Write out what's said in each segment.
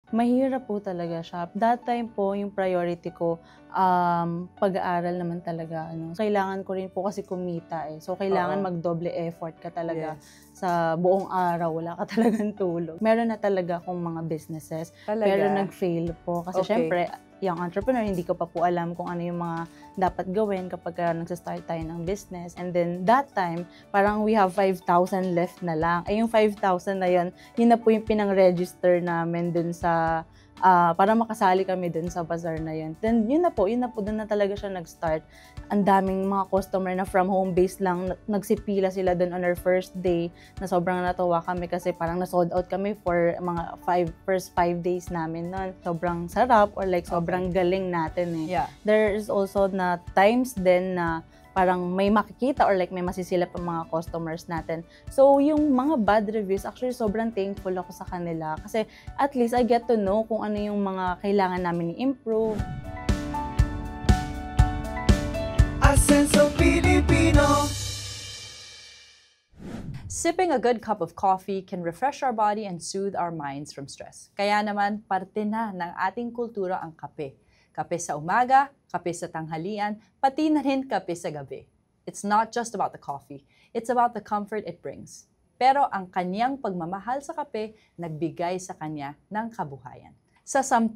Mahirap po talaga siya. That time po, yung priority ko, pag-aaral naman talaga. Kailangan ko rin po kasi kumita eh. So, kailangan Oo. magdoble effort ka talaga Yes. sa buong araw. Wala ka talagang tulog. Meron na talaga akong mga businesses, Talaga? pero nag-fail po. Kasi Okay. syempre, yung entrepreneur, hindi ko pa po alam kung ano yung mga dapat gawin kapag nagsastart tayo ng business. And then, that time, parang we have 5,000 left na lang. Eh, yung 5,000 na yun na po yung pinang-register namin dun sa, para makasali kami dun sa bazaar na yun. Then, yun na po, dun na talaga siya nag-start. Ang daming mga customer na from home base lang, nagsipila sila dun on our first day, na sobrang natuwa kami kasi parang na-sold out kami for mga first 5 days namin nun. Sobrang sarap or like sobrang galing natin eh. Yeah. There is also na times din na parang may makikita or like may masisilap ang mga customers natin. So, yung mga bad reviews, actually sobrang thankful ako sa kanila kasi at least I get to know kung ano yung mga kailangan namin i-improve. Asenso Pilipino. Sipping a good cup of coffee can refresh our body and soothe our minds from stress. Kaya naman, parte na ng ating kultura ang kape. Kape sa umaga, kape sa tanghalian, pati na rin kape sa gabi. It's not just about the coffee. It's about the comfort it brings. Pero ang kanyang pagmamahal sa kape, nagbigay sa kanya ng kabuhayan. Sa 10,000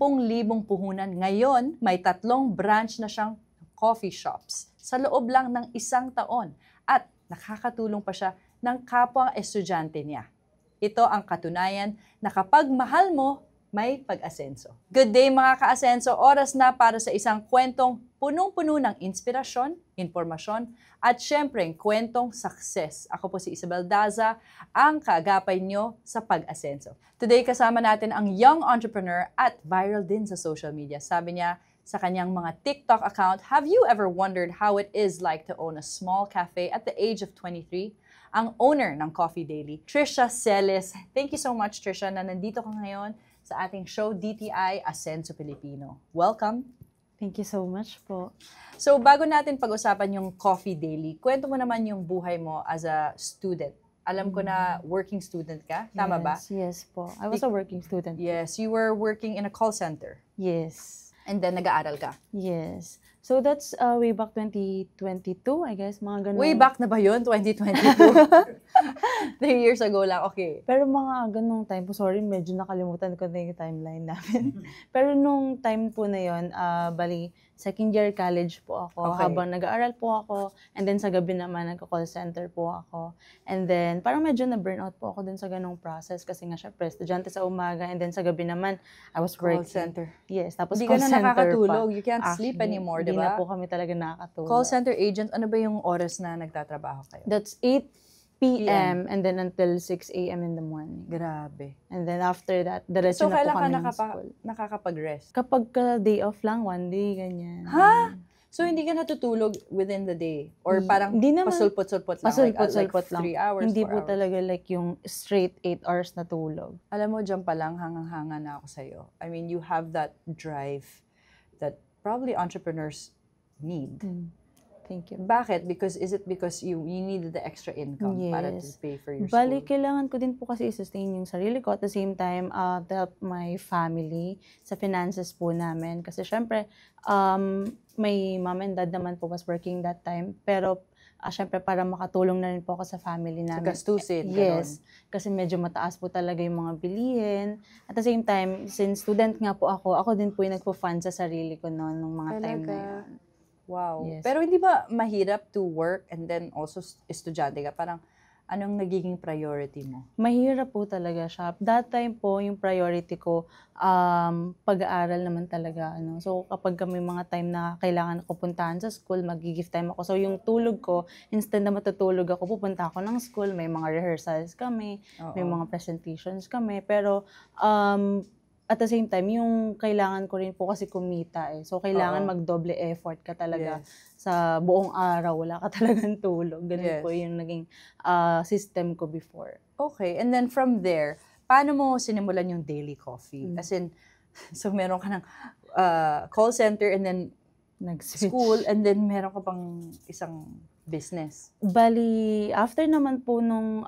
puhunan, ngayon may 3 branch na siyang coffee shops sa loob lang ng 1 taon at nakakatulong pa siya ng kapwa estudyante niya. Ito ang katunayan na kapag mahal mo, may pag-asenso. Good day mga ka-asenso! Oras na para sa isang kwentong punong-puno ng inspirasyon, informasyon, at syempre kwentong success. Ako po si Isabel Daza, ang kaagapay nyo sa pag-asenso. Today kasama natin ang young entrepreneur at viral din sa social media. Sabi niya sa kanyang mga TikTok account, "Have you ever wondered how it is like to own a small cafe at the age of 23? Ang owner ng Coffee Daily, Trisha Celis. Thank you so much, Trisha, na nandito ka ngayon sa ating show, DTI Asenso Pilipino. Welcome! Thank you so much po. So, bago natin pag-usapan yung Coffee Daily, kwento mo naman yung buhay mo as a student. Alam ko na working student ka, tama ba? Yes po. I was a working student. Yes, you were working in a call center. Yes. And then, nag-aaral ka. Yes. So that's way back 2022, I guess, mga ganun. Way back na ba yun? 2022? 3 years ago lang, okay. Pero mga ganung time po, sorry, medyo nakalimutan ko na yung timeline namin. Pero nung time po na yun, bali, second year college po ako, Okay. habang nag-aaral po ako, and then sa gabi naman, nagko-call center po ako. And then, parang medyo na-burnout po ako dun sa ganung process, kasi nga syempre, estudyante sa umaga, and then sa gabi naman, I was Call working. center. Yes, tapos Hindi call ka na center nakakatulog. pa. You can't sleep Actually, anymore, Hindi di na ba? po kami talaga nakakatulog. Call center agent, ano ba yung oras na nagtatrabaho kayo? That's 8 p.m. and then until 6 a.m. in the morning. Grabe. And then after that, diretso So, na po kailan ka kami ng school. nakakapag-rest? Kapag day off lang, one day, ganyan. Ha? So, hindi ka natutulog within the day? Or parang Hindi naman. pasulpot-sulpot lang? Pasulpot-sulpot lang. 3 hours, Hindi 4 po hours? talaga like yung straight 8 hours na tulog. Alam mo, dyan pa lang, hangang-hanga na ako sa'yo. I mean, you have that drive that probably entrepreneurs need. Thank you. Bakit? Is it because you needed the extra income para to Yes. pay for your Bali, school? kailangan ko din po kasi i-sustain yung sarili ko at the same time, to help my family sa finances po namin. Kasi syempre, my mom and dad naman po was working that time. Pero, syempre, para makatulong na rin po ako sa family namin. Gastusin, Yes. Kasi medyo mataas po talaga yung mga bilihin. At the same time, since student nga po ako din po yung nagpo-fund sa sarili ko noon, nung mga time na Talaga? yun. Wow. Yes. Pero hindi ba mahirap to work and then also estudyante ka? Parang, anong nagiging priority mo? Mahirap po talaga siya. That time po, yung priority ko, pag-aaral naman talaga. So, kapag may mga time na kailangan ko puntahan sa school, mag-give time ako. So, yung tulog ko, instead na matutulog ako, pupunta ako ng school, may mga rehearsals kami, may mga presentations kami. Pero, at the same time, yung kailangan ko rin po kasi kumita eh. So, kailangan magdoble effort ka talaga sa buong araw. Wala ka talagang tulog. Ganun po yung naging system ko before. Okay. And then from there, paano mo sinimulan yung daily coffee? As in, so meron ka ng call center and then Nag-switch. school and then meron ka pang isang business. Bali, after naman po nung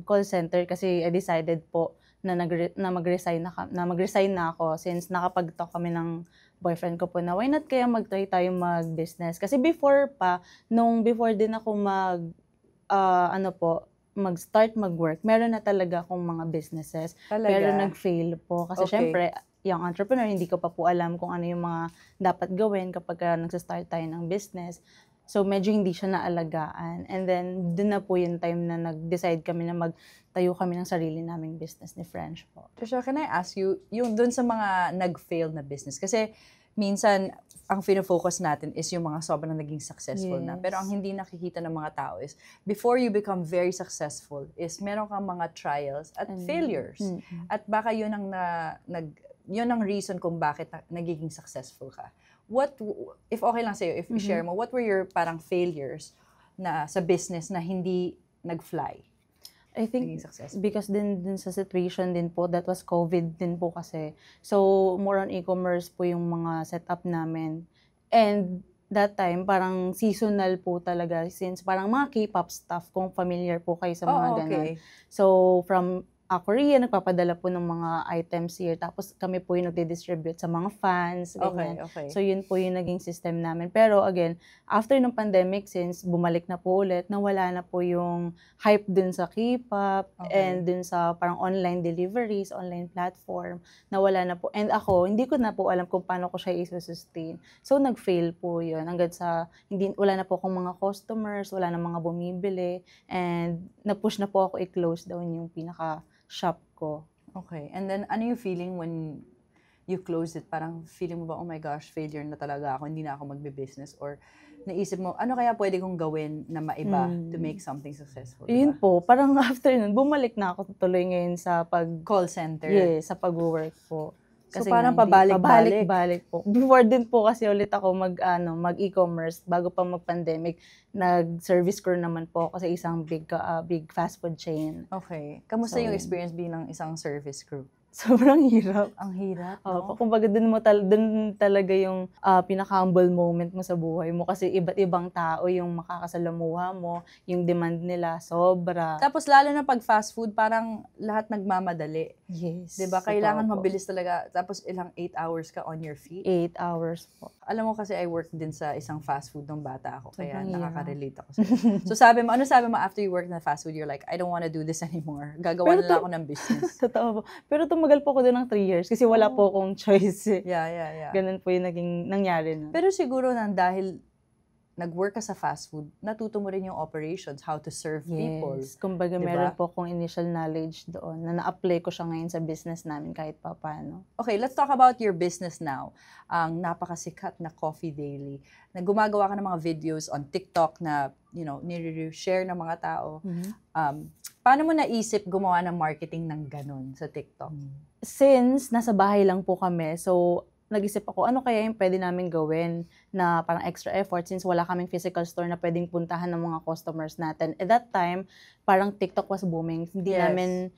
call center, kasi I decided po mag-resign na ako since nakapag-talk kami ng boyfriend ko po na why not kaya mag-try tayo mag-business. Kasi before din ako mag-start mag-work, meron na talaga akong mga businesses. Talaga? Pero nag-fail po. Kasi Okay. syempre, yung entrepreneur, hindi ko pa po alam kung ano yung mga dapat gawin kapag nagsa-start tayo ng business. So, medyo hindi siya naalagaan. And then, dun na po yung time na nag-decide kami na magtayo kami ng sarili naming business ni French po. Trisha, can I ask you, yung dun sa mga nag-fail na business, kasi minsan, ang focus natin is yung mga sobrang naging successful na. Yes. Pero ang hindi nakikita ng mga tao is, before you become very successful, is meron kang mga trials at failures. At baka yun ang reason kung bakit nagiging successful ka. If okay lang sa'yo, if i-share mo, what were your parang failures na sa business na hindi nag-fly? I think Naging successful. because din sa situation din po, that was COVID din po kasi. So, more on e-commerce po yung mga setup namin. And that time, parang seasonal po talaga since parang mga K-pop stuff, kung familiar po kayo sa mga ganun. Okay. So, from Korea, nagpapadala po ng mga items here. Tapos kami po yung nagdi-distribute sa mga fans. Ganyan. Okay. So, yun po yung naging system namin. Pero again, after ng pandemic, since bumalik na po ulit, nawala na po yung hype dun sa K-pop and dun sa parang online deliveries, online platform. Nawala na po. And ako, hindi ko na po alam kung paano ko siya i-sustain. So, nag-fail po yun. Hanggang sa, wala na po akong mga customers, wala na mga bumibili. And na-push na po ako i-close down yung pinaka-shop ko. Okay. And then, ano yung feeling when you closed it? Parang feeling mo ba, oh my gosh, failure na talaga ako, hindi na ako magbe-business? Or naisip mo, ano kaya pwede kong gawin na maiba to make something successful? Yun Diba? po, parang after nun, bumalik na ako tuloy ngayon sa Call center. sa pag-work po. So, Kasi parang nga, pabalik-balik. pabalik po. Before din po kasi ulit ako mag-e-commerce bago pa mag-pandemic. Nag-service crew naman po ako sa isang big fast food chain. Okay. Kamusta So, yung experience bilang isang service crew? Sobrang hirap. Ang hirap, Opo, no? kumbaga dun talaga yung pinaka-humble moment mo sa buhay mo kasi iba't ibang tao yung makakasalamuha mo, yung demand nila sobra. Tapos lalo na pag fast food, parang lahat nagmamadali. Yes. 'Di ba? Kailangan totoo po. mabilis talaga. Tapos ilang 8 hours ka on your feet. 8 hours po. Alam mo kasi I work din sa isang fast food nung bata ako. Kaya Sobrang hirap. nakaka-relate ako sa'yo. So ano sabi mo after you work na fast food, you're like, I don't wanna do this anymore. Gagawa Pero na lang ako ng business. Totoo po. Pero tumagal po ako doon ng 3 years kasi wala po akong choice. Yeah. Ganun po yung nangyari na. Pero siguro dahil nag-work ka sa fast food, natuto mo rin yung operations, how to serve people. Yes. Kumbaga, Diba? meron po akong initial knowledge doon na na-apply ko siya ngayon sa business namin kahit pa paano. Okay, let's talk about your business now. Ang napakasikat na Coffee Daily. Na gumagawa ka ng mga videos on TikTok na, nire-share ng mga tao. Paano mo naisip gumawa ng marketing ng ganun sa TikTok? Since nasa bahay lang po kami, so nag-isip ako, ano kaya yung pwede namin gawin na parang extra effort since wala kaming physical store na pwedeng puntahan ng mga customers natin. At that time, parang TikTok was booming. Hindi Yes. namin,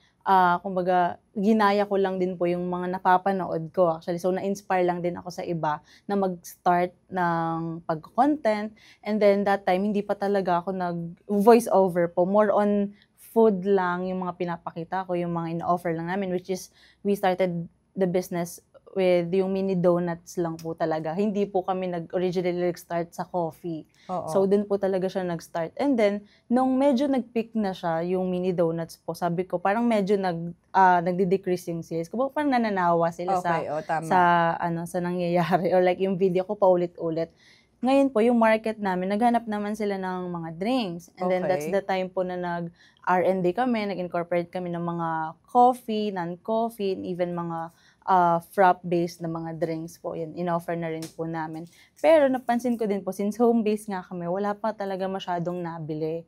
kumbaga, ginaya ko lang din po yung mga napapanood ko actually. So, na-inspire lang din ako sa iba na mag-start ng pag-content. And then that time, hindi pa talaga ako nag-voice over po. More on food lang yung mga pinapakita ko, yung mga ina-offer lang namin, which is, we started the business with yung mini donuts lang po talaga. Hindi po kami originally nag-start sa coffee. Oo. So, dun po talaga siya nag-start. And then, nung medyo nag-peak na siya, yung mini donuts po, sabi ko, parang medyo nagdi-decrease yung sales. Kung parang nananawa sila tama. sa nangyayari. Or like yung video ko paulit-ulit. Ngayon po, yung market namin, naghanap naman sila ng mga drinks. And then, that's Okay. the time po na nag-R&D kami, nag-incorporate kami ng mga coffee, non-coffee, and even mga frap-based na mga drinks po. Yan, in-offer na rin po namin. Pero napansin ko din po, since home-based nga kami, wala pa talaga masyadong nabili.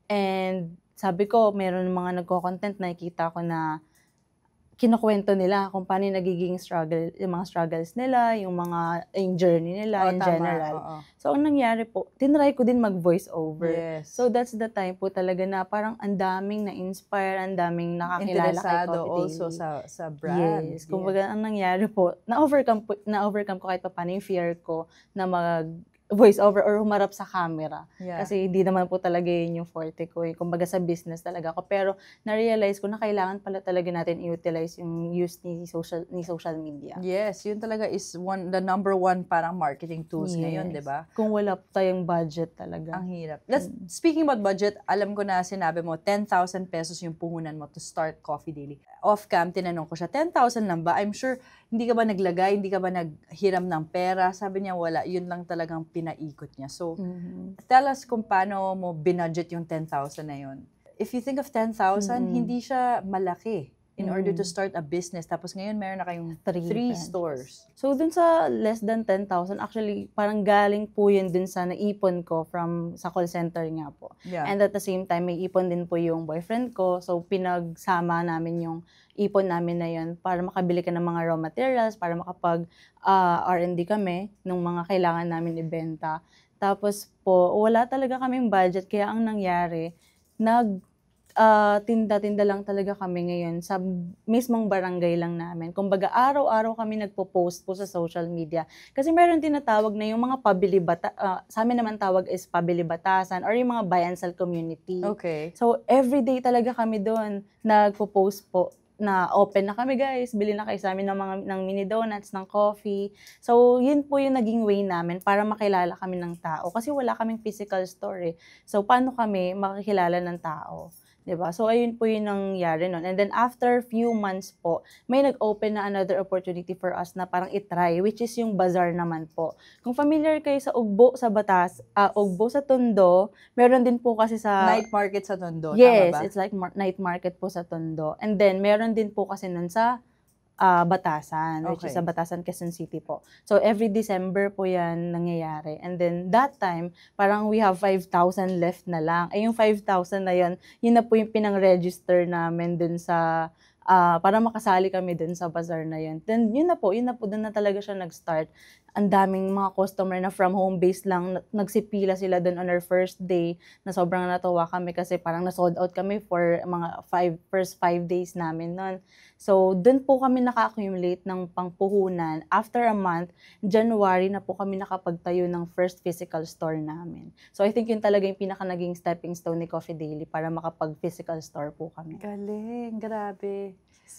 And sabi ko, meron mga nagko-content, nakikita ko na kinukwento nila kung paano yung nagiging struggle, yung mga struggles nila, yung journey nila in tama. general. Oo. So, ang nangyari po, tinry ko din mag-voice over. Yes. So, that's the time po talaga na parang ang daming na-inspire, ang daming nakakilala kay Interesado Coffee also Daily. sa brand. Yes. Kumbaga, ang nangyari po, na-overcome ko kahit pa paano yung fear ko na voice over or humarap sa camera. Yeah. Kasi hindi naman po talaga yun yung forte ko. Kumbaga sa business talaga ako. Pero na-realize ko na kailangan pala talaga natin i-utilize yung use ni social media. Yes, yun talaga is the number one parang marketing tools ngayon, di ba? Kung wala po tayong budget talaga. Ang hirap. Speaking about budget, alam ko na sinabi mo, 10,000 pesos yung puhunan mo to start Coffee Daily. Off-cam, tinanong ko siya, 10,000 lang ba? I'm sure, hindi ka ba naglagay, hindi ka ba naghiram ng pera? Sabi niya, wala. Yun lang talagang pinaikot niya. So, tell us kung paano mo binudget yung 10,000 na yun. If you think of 10,000, hindi siya malaki in order to start a business. Tapos ngayon, meron na kayong 3 stores. So, dun sa less than 10,000, actually, parang galing po yun dun sa naipon ko sa call center nga po. Yeah. And at the same time, may ipon din po yung boyfriend ko. So, pinagsama namin yung ipon namin na yun para makabili ka ng mga raw materials, para makapag R&D kami ng mga kailangan namin ibenta. Tapos po, wala talaga kaming budget. Kaya ang nangyari, tinda-tinda lang talaga kami ngayon sa mismong barangay lang namin. Kumbaga, araw-araw kami nagpo-post po sa social media. Kasi meron tinatawag na yung mga sa amin naman tawag is pabilibatasan or yung mga buy and sell community. Okay. So, everyday talaga kami doon nagpo-post po na open na kami guys, bili na kayo sa amin ng mini donuts, ng coffee. So, yun po yung naging way namin para makilala kami ng tao. Kasi wala kaming physical store eh. So, paano kami makikilala ng tao? Diba? So, ayun po yung nangyari nun. And then, after few months po, may nag-open na another opportunity for us na parang itry, which is yung bazaar naman po. Kung familiar kayo sa Ugbo sa Tondo, meron din po kasi sa... Night market sa Tondo, Yes, tama ba? it's like night market po sa Tondo. And then, meron din po kasi nun sa Batasan, which is sa Batasan, Quezon City po. So, every December po yan nangyayari. And then, that time, parang we have 5,000 left na lang. Yung 5,000 na yun na po yung pinang-register namin dun sa, para makasali kami dun sa bazaar na yun. Then, yun na po, dun na talaga siya nag-start. Ang daming mga customer na from home base lang, nagsipila sila dun on our first day, na sobrang natuwa kami kasi parang na-sold out kami for mga first 5 days namin nun. So, dun po kami naka-accumulate ng pangpuhunan. After a month, January na po kami nakapagtayo ng first physical store namin. So, I think yun talaga yung pinaka-naging stepping stone ni Coffee Daily para makapag-physical store po kami. Galing, grabe.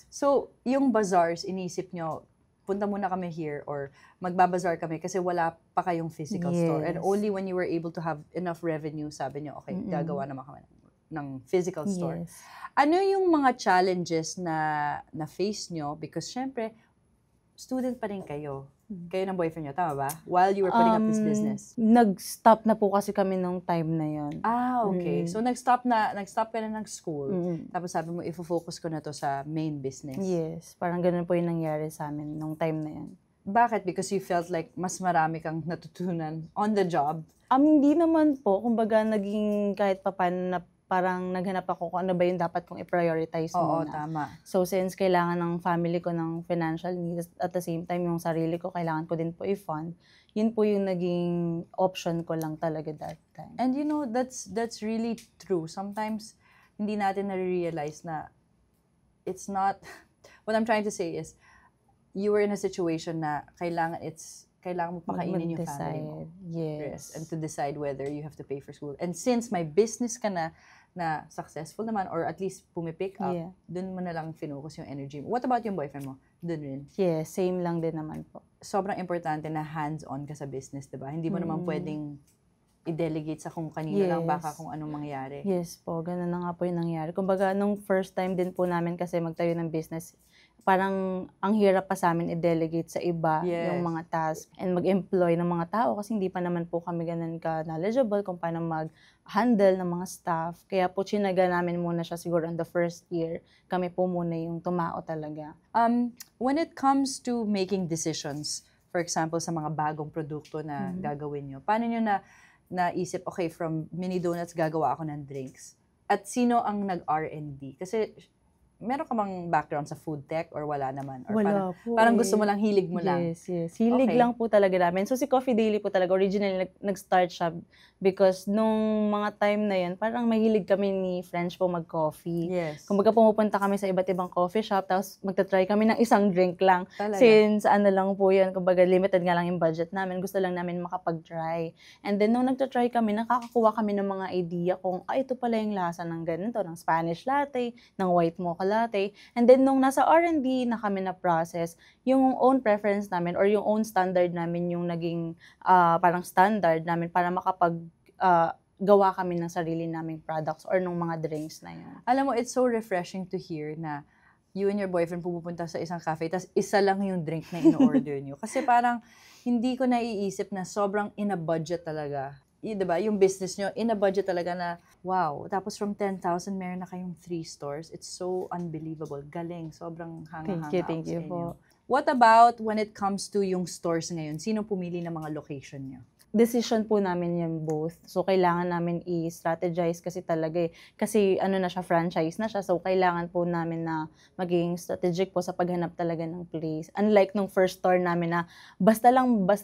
So, yung bazaars, inisip nyo, punta muna kami here or magbabazar kami kasi wala pa kayong physical store. And only when you were able to have enough revenue, sabi nyo, okay, gagawa naman kami ng physical store. Yes. Ano yung mga challenges na face nyo? Because syempre, student pa rin kayo. Kayo ng boyfriend nyo, tama ba? While you were putting up this business. Nag-stop na po kasi kami nung time na yun. Okay. So, nag-stop ka na ng school. Tapos sabi mo, ifo-focus ko na to sa main business. Yes. Parang ganun po yung nangyari sa amin nung time na yun. Bakit? Because you felt like mas marami kang natutunan on the job? Hindi naman po. Kumbaga, naging kahit papaano na parang naghanap ako kung ano ba yung dapat kong i-prioritize Oo, muna. tama. So, since kailangan ng family ko ng financial needs, at the same time, yung sarili ko, kailangan ko din po i-fund, yun po yung naging option ko lang talaga that time. And you know, that's really true. Sometimes, hindi natin na-realize na it's not, what I'm trying to say is, you were in a situation na kailangan mo pakainin yung family mo. Yes. And to decide whether you have to pay for school. And since may business ka na successful naman or at least pumipick up, dun mo na lang finocus yung energy mo. What about yung boyfriend mo? Dun rin? Yes, same lang din naman po. Sobrang importante na hands-on ka sa business, diba? Hindi mo naman pwedeng i-delegate sa kung kanino lang baka kung anong mangyari. Yes po, ganun na nga po yung nangyari. Kumbaga, nung first time din po namin kasi magtayo ng business, parang ang hirap pa sa amin i-delegate sa iba yung mga task and mag-employ ng mga tao kasi hindi pa naman po kami ganun ka-knowledgeable kung paano mag-handle ng mga staff. Kaya po chinaga namin muna siya siguro in the first year. Kami po muna yung tumao talaga. When it comes to making decisions, for example, sa mga bagong produkto na gagawin nyo, paano nyo naisip, okay, from mini donuts gagawa ako ng drinks? At sino ang nag-R&D? Kasi Meron ka bang background sa food tech or wala naman? Or Wala po parang eh. gusto mo lang, hilig mo lang? Yes. Hilig Okay. lang po talaga namin. So si Coffee Daily po talaga, originally nag-start siya because nung mga time na yun, parang mahilig kami ni French po mag-coffee. Yes. Kumbaga pumupunta kami sa iba't ibang coffee shop, tapos magta-try kami ng isang drink lang. Talaga. Since ano lang po yun, kumbaga limited nga lang yung budget namin, gusto lang namin makapag-try. And then nung nagta-try kami, nakakakuha kami ng mga idea kung, ito pala yung lasa ng ganito, ng Spanish latte, ng white mocha latte. And then nung nasa R&D na kami na process, yung own preference namin or yung own standard namin yung naging parang standard namin para gawa kami ng sarili naming products or ng mga drinks na yun. Alam mo, it's so refreshing to hear na you and your boyfriend pupunta sa isang cafe, tas isa lang yung drink na in-order nyo. Kasi parang hindi ko naiisip na sobrang in a budget talaga. Diba? Yung business nyo, in a budget talaga na, wow. Tapos from 10,000, meron na kayong 3 stores. It's so unbelievable. Galing. Sobrang hanga-hanga Thank you po. What about when it comes to yung stores ngayon? Sino pumili ng mga location nyo? Decision po namin yung both. So, kailangan namin i-strategize kasi talaga eh. Kasi ano na siya, franchise na siya. So, kailangan po namin na maging strategic po sa paghanap talaga ng place. Unlike nung first store namin na basta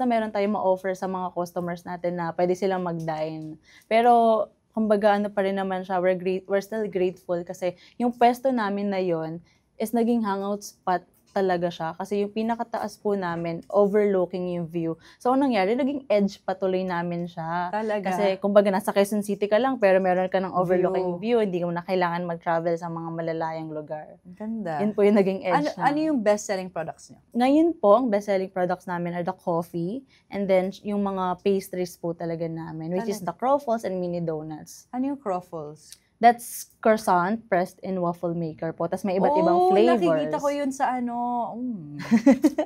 meron tayong ma-offer sa mga customers natin na pwede silang mag-dine. Pero, kumbaga ano pa rin naman siya, we're still grateful kasi yung pwesto namin na yon is naging hangout spot talaga siya. Kasi yung pinakataas po namin, overlooking yung view. So, anong nangyari? Naging edge patuloy namin siya. Talaga? Kasi, kumbaga, nasa Quezon City ka lang, pero meron ka ng overlooking view. Hindi mo na kailangan mag-travel sa mga malalayang lugar. Ganda. Yun po yung naging edge Ano yung best-selling products nyo? Ngayon po, ang best-selling products namin are the coffee, and then yung mga pastries po talaga namin, which is the croffles and mini donuts. Ano yung croffles? That's croissant pressed in waffle maker po. Tapos may iba't ibang flavors. Nakikita ko yun sa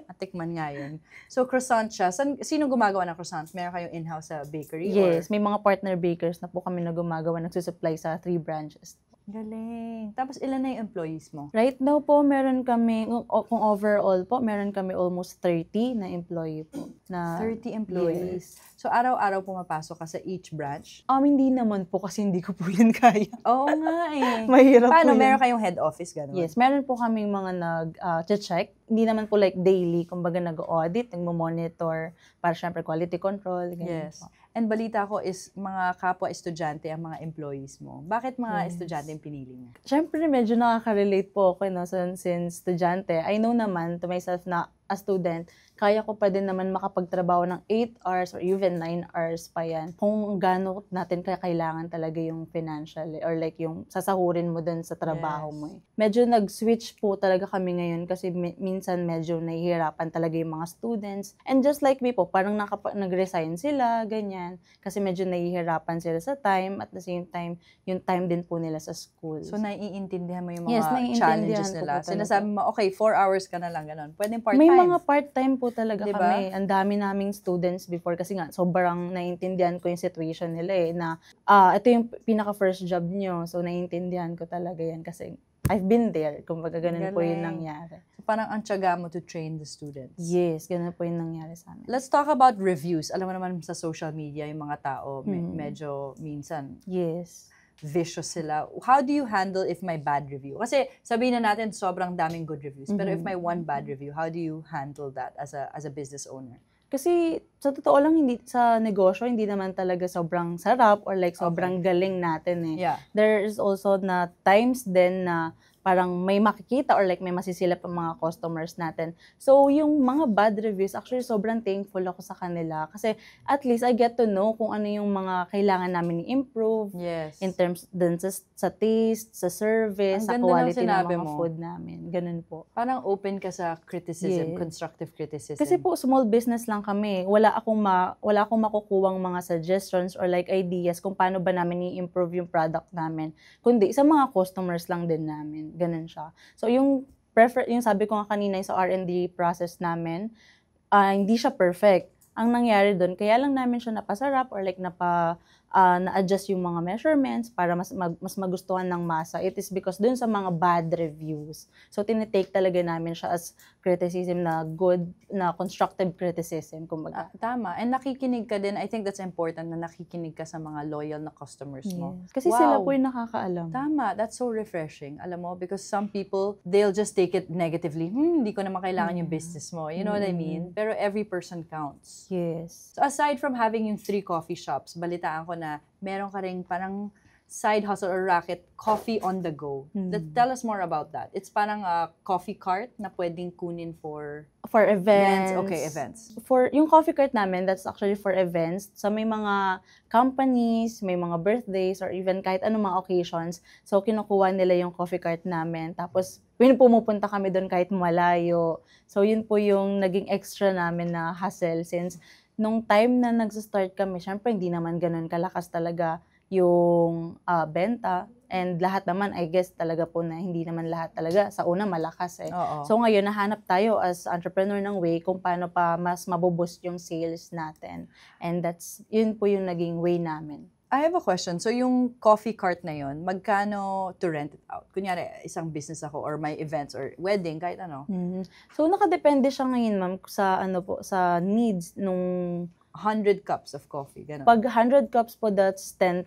Atikman nga yun. So, croissant siya. Sino gumagawa ng croissant? Meron kayong in-house sa bakery? Yes, may mga partner bakers na po kami na gumagawa, nagsusupply sa 3 branches. Galing. Tapos, ilan na yung employees mo? Right now po, meron kami, kung overall po, meron kami almost 30 na employee po. 30 employees. Yes. So, araw-araw pumapasok ka sa each branch? Hindi naman po kasi hindi ko po yun kaya. Oo nga eh. Mahirap Paano? po yun. Meron kayong head office, gano'n? Yes, meron po kaming mga nag-check. Hindi naman po like daily, kumbaga nag-audit, nag-monitor, para syempre quality control, ganyan Yes. po. And balita ko is mga kapwa-estudyante ang mga employees mo. Bakit mga estudyante yung pinili niya? Syempre, medyo nakaka-relate po ako, no? Since estudyante, I know naman to myself na a student, kaya ko pa din naman makapagtrabaho ng 8 hours or even 9 hours pa yan. Kung gaano natin kailangan talaga yung financial or like yung sasahurin mo dun sa trabaho mo. Medyo nag-switch po talaga kami ngayon kasi minsan medyo nahihirapan talaga yung mga students. And just like me po, parang nag-resign sila, ganyan. Kasi medyo nahihirapan sila sa time, at the same time, yung time din po nila sa school. So, naiintindihan mo yung Yes, mga naiintindihan challenges ko nila. po talaga. Sinasabi mo, okay, 4 hours ka na lang, gano'n. Pwedeng part-time. May mga part-time po talaga Diba? kami. Ang dami naming students before kasi nga sobrang naiintindihan ko yung situation nila eh na ito yung pinaka-first job nyo. So naiintindihan ko talaga yan kasi I've been there. Kumbaga ganun po yung Galing. nangyari. So, parang ang tiyaga mo to train the students. Yes, ganun po yung nangyari sa amin. Let's talk about reviews. Alam mo naman sa social media, yung mga tao, medyo minsan Yes. vicious sila. How do you handle if may bad review? Kasi sabihin na natin sobrang daming good reviews. Pero if may one bad review, how do you handle that as a business owner? Kasi sa totoo lang, hindi sa negosyo, hindi naman talaga sobrang sarap or like sobrang galing natin eh. Yeah. There is also na times din na parang may makikita or like may masisilap ang mga customers natin. So, yung mga bad reviews, actually sobrang thankful ako sa kanila kasi at least I get to know kung ano yung mga kailangan namin i-improve Yes. in terms din sa taste, sa service, Ang sa ganda ng quality ng sinabi mga mo. food namin. Ganun po. Parang open ka sa criticism, Yes. constructive criticism. Kasi po, small business lang kami. Wala akong makukuwang mga suggestions or like ideas kung paano ba namin i-improve yung product namin. Kundi sa mga customers lang din namin. Ganun siya. So yung sabi ko nga kanina sa R&D process namin, hindi siya perfect. Ang nangyari doon, kaya lang namin siya napasarap or like na-adjust yung mga measurements para mas magustuhan ng masa. It is because dun sa mga bad reviews. So, tinitake talaga namin siya as criticism na good, na constructive criticism, kumbaga. Tama. And nakikinig ka din. I think that's important na nakikinig ka sa mga loyal na customers mo. Yes. Kasi sila po yung nakakaalam. Tama. That's so refreshing. Alam mo, because some people, they'll just take it negatively. Hindi ko naman kailangan yung business mo. You know what I mean? Pero every person counts. Yes. So aside from having yung 3 coffee shops, balitaan ko na meron ka ring parang side hustle or racket, coffee on the go. Tell us more about that. It's parang a coffee cart na pwedeng kunin for events. Okay, events. For yung coffee cart namin, that's actually for events. So may mga companies, may mga birthdays, or even kahit anong mga occasions. So kinukuha nila yung coffee cart namin. Tapos pumupunta kami doon kahit malayo. So yun po yung naging extra namin na hassle since nung time na nagsa-start kami, syempre hindi naman ganun kalakas talaga yung benta. And lahat naman, I guess talaga po na hindi naman lahat talaga sa una malakas eh. Oo. So ngayon, nahanap tayo as entrepreneur ng way kung paano pa mas maboboost yung sales natin. And yun po yung naging way namin. I have a question. So yung coffee cart na yun, magkano to rent it out? Kunyari, isang business ako or may events or wedding, kahit ano. So nakadepende siya ngayon, ma'am, sa needs nung 100 cups of coffee, gano'n. pag 100 cups po, that's 10,000.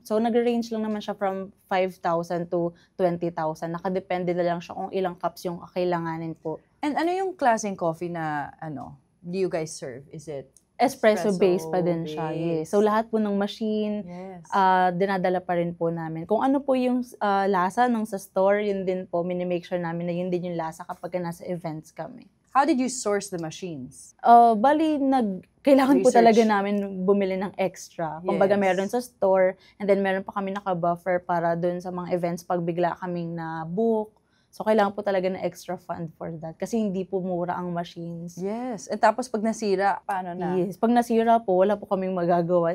So nag-range lang naman siya from 5,000 to 20,000. Nakadepende na lang siya kung ilang cups yung kailanganin po. And ano yung klaseng coffee na, do you guys serve? Is it Espresso-based pa din siya, Espresso-based. yes. So lahat po ng machine, Yes. dinadala pa rin po namin. Kung ano po yung lasa ng sa store, yun din po, minimake sure namin na yun din yung lasa kapag nasa events kami. How did you source the machines? Bali, kailangan po Research. talaga namin bumili ng extra. Kumbaga, Yes. meron sa store, and then meron pa kami naka-buffer para dun sa mga events pag bigla kaming na-book. So, kailangan po talaga ng extra fund for that. Kasi hindi po mura ang machines. Yes. And tapos pag nasira, paano na? Yes. Pag nasira po, wala po kaming magagawa.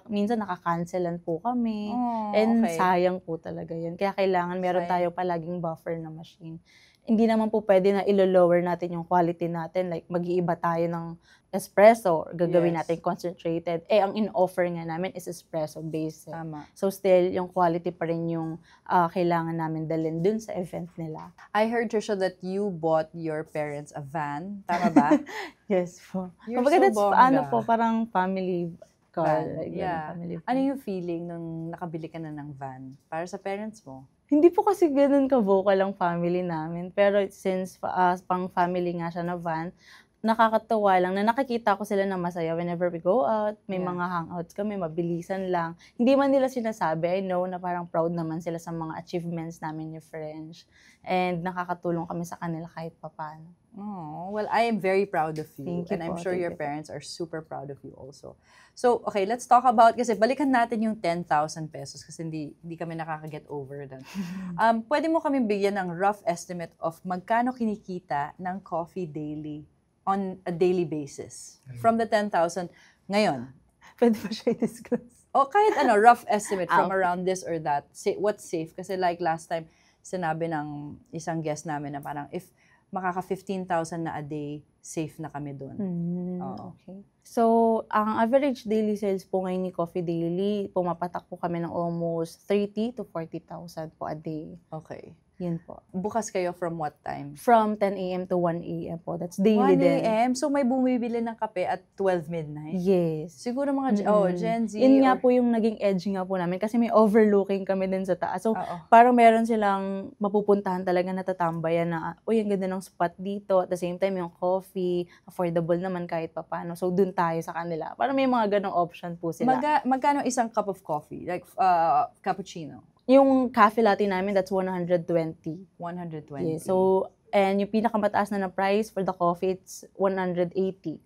Minsan nakaka-cancelan po kami. Oh, And okay. sayang po talaga yun. Kaya kailangan meron Sayang. tayo palaging buffer na machine. Hindi naman po pwede na ilo-lower natin yung quality natin. Like, mag-iiba tayo ng espresso or gagawin Yes. natin concentrated. Ang in-offer nga namin is espresso-based. Tama. So, still, yung quality pa rin yung kailangan namin dalhin dun sa event nila. I heard, Trisha, that you bought your parents a van. Tama ba? Yes po. You're Kumbaga, so that's, bongga. parang family car. Van. Like, Yeah. family Ano yung feeling nung nakabili ka na ng van para sa parents mo? Hindi po kasi ganun ka-vocal ang family namin. Pero since pang family nga siya na van, nakakatuwa lang na nakikita ko sila na masaya whenever we go out. May Yeah. mga hangouts kami, mabilisan lang. Hindi man nila sinasabi, I know na parang proud naman sila sa mga achievements namin ni French. And nakakatulong kami sa kanila kahit papano. Oh, well, I am very proud of you. Thank you And I'm po, sure thank your you po. parents are super proud of you also. So, okay, let's talk about, kasi balikan natin yung 10,000 pesos kasi hindi kami nakaka-get over that. Pwede mo kami bigyan ng rough estimate of magkano kinikita ng coffee daily on a daily basis? From the 10,000 ngayon. Pwede ba siya i-disclose? O kahit rough estimate from Okay. around this or that. What's safe? Kasi like last time, sinabi ng isang guest namin na parang if makaka 15,000 na a day, safe na kami doon. Oo. Okay. So, ang average daily sales po ngayon ni Coffee Daily, pumapatak po kami ng almost 30 to 40,000 po a day. Okay. Yun po. Bukas kayo from what time? From 10 a.m. to 1 a.m. po. That's daily 1 din. a.m. So may bumibili ng kape at 12 midnight? Yes. Siguro mga Gen Z. Yun nga or- po yung naging edge nga po namin kasi may overlooking kami din sa taas. So, Oo. parang meron silang mapupuntahan talaga na tatambayan na, uy, ang ganda ng spot dito. At the same time, yung coffee, affordable naman kahit papano. So, dun tayo sa kanila. Parang may mga ganong option po sila. Magkano isang cup of coffee? Like cappuccino? Yung cafe latte namin, that's 120. 120. Yes. So, and yung pinakamataas na price for the coffee, it's 180.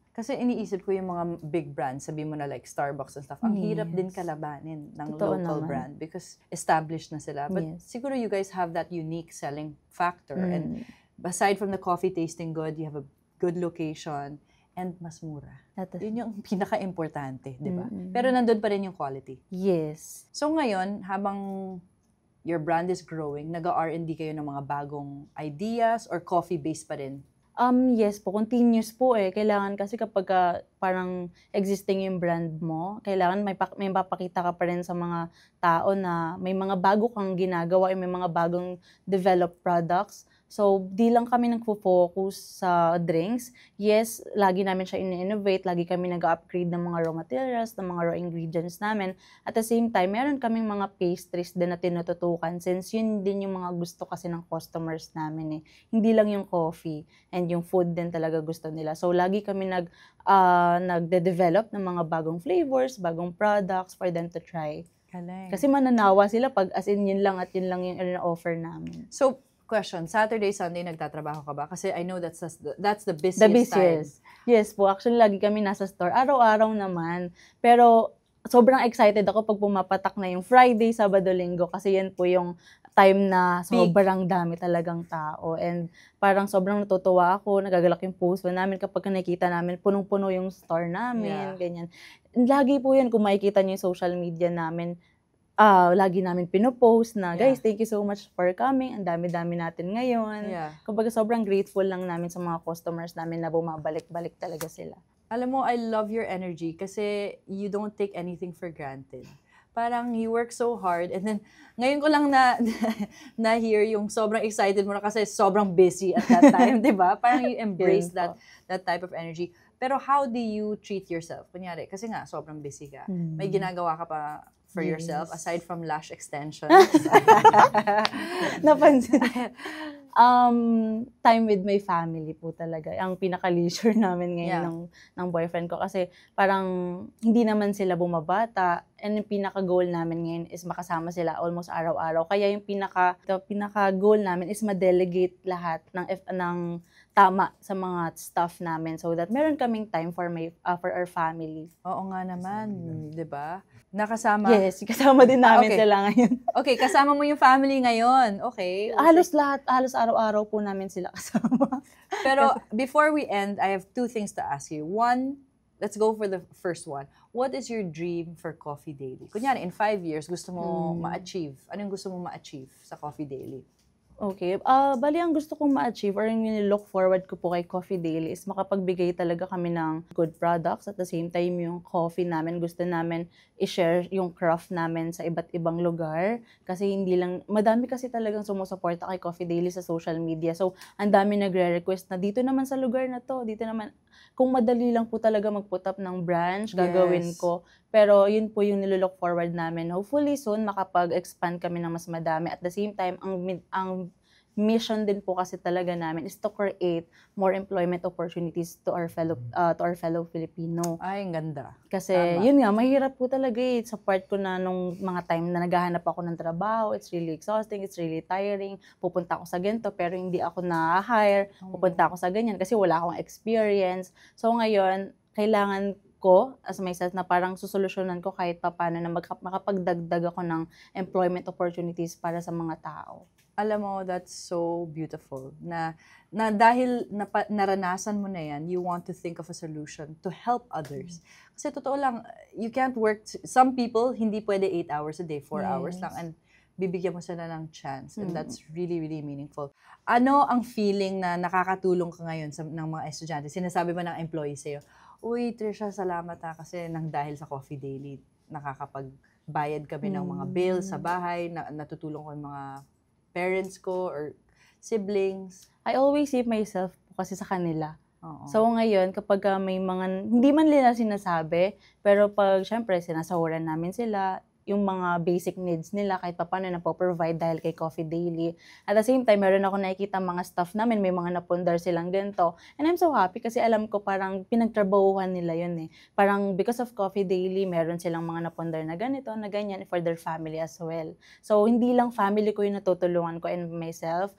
Kasi iniisip ko yung mga big brands, sabi mo na like Starbucks and stuff, ang hirap Yes. din kalabanin ng Totoo local naman. brand because established na sila. But Yes. siguro you guys have that unique selling factor. And Mm. aside from the coffee tasting good, you have a good location and mas mura. That is- Yun yung pinaka-importante, di ba? Mm-mm. Pero nandun pa rin yung quality. Yes. So ngayon, habang your brand is growing, nag-R&D kayo ng mga bagong ideas or coffee-based pa rin Yes po, continuous po eh. Kailangan kasi kapag parang existing yung brand mo, kailangan may mapakita ka pa rin sa mga tao na may mga bago kang ginagawa, may mga bagong developed products. So, di lang kami nagfo-focus sa drinks. Yes, lagi namin siya in-innovate, lagi kami nag-upgrade ng mga raw materials, ng mga raw ingredients namin. At the same time, meron kaming mga pastries din na tinututukan since yun din yung mga gusto kasi ng customers namin eh. Hindi lang yung coffee and yung food din talaga gusto nila. So, lagi kami nagde-develop ng mga bagong flavors, bagong products for them to try. Galing. Kasi mananawa sila pag as in yun lang at yun lang yung offer namin. So, question, Saturday, Sunday, nagtatrabaho ka ba? Kasi I know that's the busiest, The busiest. Yes po, actually lagi kami nasa store. Araw-araw naman. Pero sobrang excited ako pag pumapatak na yung Friday, Sabado, Linggo kasi yan po yung time na sobrang dami talagang tao. And parang sobrang natutuwa ako, nagagalak yung puso namin kapag nakikita namin punong-puno yung store namin, ganyan. Lagi po yan, kung makikita niyo yung social media namin, lagi namin pinopost na, guys, thank you so much for coming. Ang dami-dami natin ngayon. Kumbaga sobrang grateful lang namin sa mga customers namin na bumabalik-balik talaga sila. Alam mo, I love your energy kasi you don't take anything for granted. Parang you work so hard and then ngayon ko lang na-hear yung sobrang excited mo na kasi sobrang busy at that time, 'di ba? Parang you embrace that type of energy. Pero how do you treat yourself? Kunyari, kasi nga sobrang busy ka. May ginagawa ka pa for yourself aside from lash extensions? Napansin. Time with my family po talaga. Ang pinaka-leisure namin ngayon ng boyfriend ko. Kasi parang hindi naman sila bumabata. And yung pinaka-goal namin ngayon is makasama sila almost araw-araw. Kaya yung pinaka-goal namin is ma-delegate lahat ng tama sa mga staff namin so that meron kaming time for our family. Oo nga naman, 'di ba? Nakasama. Yes, kasama din namin sila ngayon. Okay, kasama mo yung family ngayon. Okay. Halos araw-araw po namin sila kasama. Pero before we end, I have two things to ask you. One, let's go for the first one. What is your dream for Coffee Daily? Kunyari, in 5 years, gusto mo ma-achieve. Ano yung gusto mo ma-achieve sa Coffee Daily? Okay. Bali, ang gusto kong ma-achieve or yung look forward ko po kay Coffee Daily is makapagbigay talaga kami ng good products. At the same time, yung coffee namin, gusto namin i-share yung craft namin sa iba't ibang lugar. Kasi madami kasi talagang sumusuporta kay Coffee Daily sa social media. So, ang dami nagre-request na dito naman sa lugar na to, dito naman. Kung madali lang po talaga mag-put up ng branch, gagawin ko. Pero yun po yung nilook forward namin. Hopefully soon, makapag-expand kami ng mas madami. At the same time, ang mission din po kasi talaga namin is to create more employment opportunities to our fellow Filipino. Ay, ang ganda. Kasi yun nga, mahirap po talaga sa part ko na nung mga time na naghahanap ako ng trabaho, it's really exhausting, it's really tiring. Pupunta ako sa ganito pero hindi ako na-hire. Pupunta ako sa ganyan kasi wala akong experience. So ngayon, kailangan ko as myself na parang susolusyonan ko kahit paano na makapagdagdag ako ng employment opportunities para sa mga tao. Alam mo, that's so beautiful. Na dahil naranasan mo na yan, you want to think of a solution to help others. Kasi totoo lang, you can't work, some people, hindi pwede 8 hours a day, 4 hours lang, and bibigyan mo sila ng chance. And that's really, really meaningful. Ano ang feeling na nakakatulong ka ngayon ng mga estudyante? Sinasabi ba ng employee sa'yo, uy, Trisha, salamat kasi dahil sa Coffee Daily, nakakapagbayad kami ng mga bills sa bahay, natutulong ko yung mga parents ko or siblings. I always see myself po kasi sa kanila. So ngayon, kapag may mga, hindi man nila sinasabi, pero pag syempre sinasahuran namin sila, yung mga basic needs nila kahit paano na-provide dahil kay Coffee Daily. At the same time, meron ako nakikita mga staff namin, may mga napundar silang ganito. And I'm so happy kasi alam ko parang pinagtrabahuhan nila yun eh. Parang because of Coffee Daily, meron silang mga napundar na ganito, na ganyan for their family as well. So, hindi lang family ko yung natutulungan ko and myself.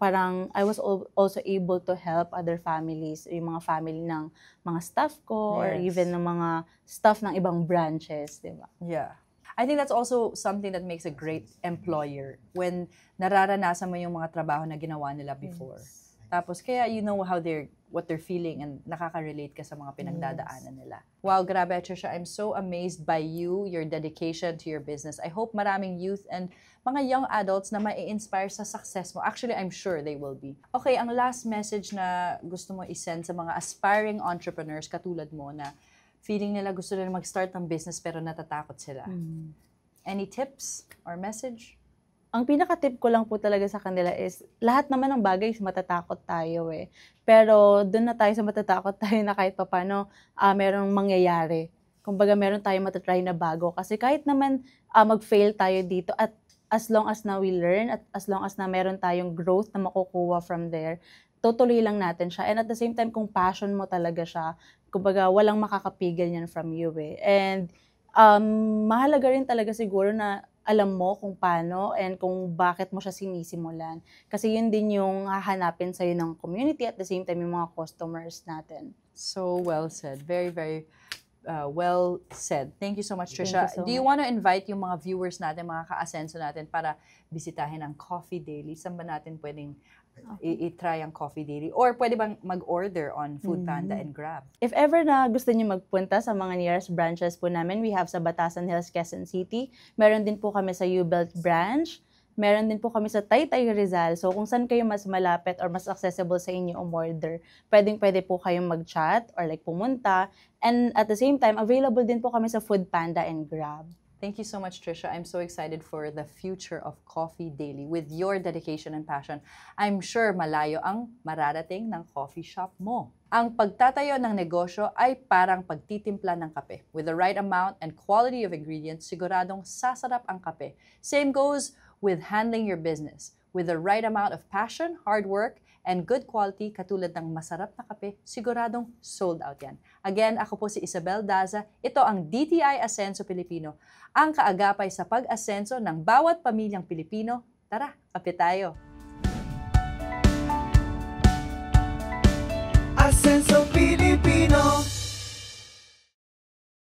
Parang I was also able to help other families, yung mga family ng mga staff ko or even ng mga staff ng ibang branches, di ba? Yeah. I think that's also something that makes a great employer when nararanasan mo yung mga trabaho na ginawa nila before. Tapos kaya you know how they're what they're feeling and nakaka-relate ka sa mga pinagdadaanan nila. Wow, grabe, Trisha. I'm so amazed by you, your dedication to your business. I hope maraming youth and mga young adults na mai-inspire sa success mo. Actually, I'm sure they will be. Okay, ang last message na gusto mo isend sa mga aspiring entrepreneurs katulad mo na feeling nila gusto nila mag-start ng business pero natatakot sila. Any tips or message? Ang pinaka-tip ko lang po talaga sa kanila is, lahat naman ng bagay matatakot tayo eh. Pero doon na tayo sa matatakot tayo na kahit paano merong mangyayari. Kumbaga meron tayong matatry na bago. Kasi kahit naman mag-fail tayo dito at as long as na we learn at as long as na meron tayong growth na makukuha from there, tutuloy lang natin siya. And at the same time, kung passion mo talaga siya, kumbaga walang makakapigil yan from you eh. And mahalaga rin talaga siguro na alam mo kung paano and kung bakit mo siya sinisimulan. Kasi yun din yung hahanapin sa'yo ng community at the same time yung mga customers natin. So well said. Very, very well said. Thank you so much, Thank Trisha. you so Do you want to invite yung mga viewers natin, mga ka-asenso natin para bisitahin ang Coffee Daily? Saan ba natin pwedeng i-try ang Coffee Daily? Or pwede bang mag-order on Foodpanda and Grab? If ever na gusto niyo magpunta sa mga nearest branches po namin, we have sa Batasan Hills, Quezon City. Meron din po kami sa U-Belt branch. Meron din po kami sa Taytay, Rizal. So kung saan kayo mas malapit or mas accessible sa inyo umorder, pwede po kayong mag-chat or like pumunta. And at the same time, available din po kami sa Foodpanda and Grab. Thank you so much, Trisha. I'm so excited for the future of Coffee Daily. With your dedication and passion, I'm sure malayo ang mararating ng coffee shop mo. Ang pagtatayo ng negosyo ay parang pagtitimpla ng kape. With the right amount and quality of ingredients, siguradong sasarap ang kape. Same goes with handling your business. With the right amount of passion, hard work, and good quality katulad ng masarap na kape, siguradong sold out yan. Again, ako po si Isabel Daza. Ito ang DTI Asenso Pilipino, ang kaagapay sa pag-asenso ng bawat pamilyang Pilipino. Tara, kape tayo! Asenso Pilipino.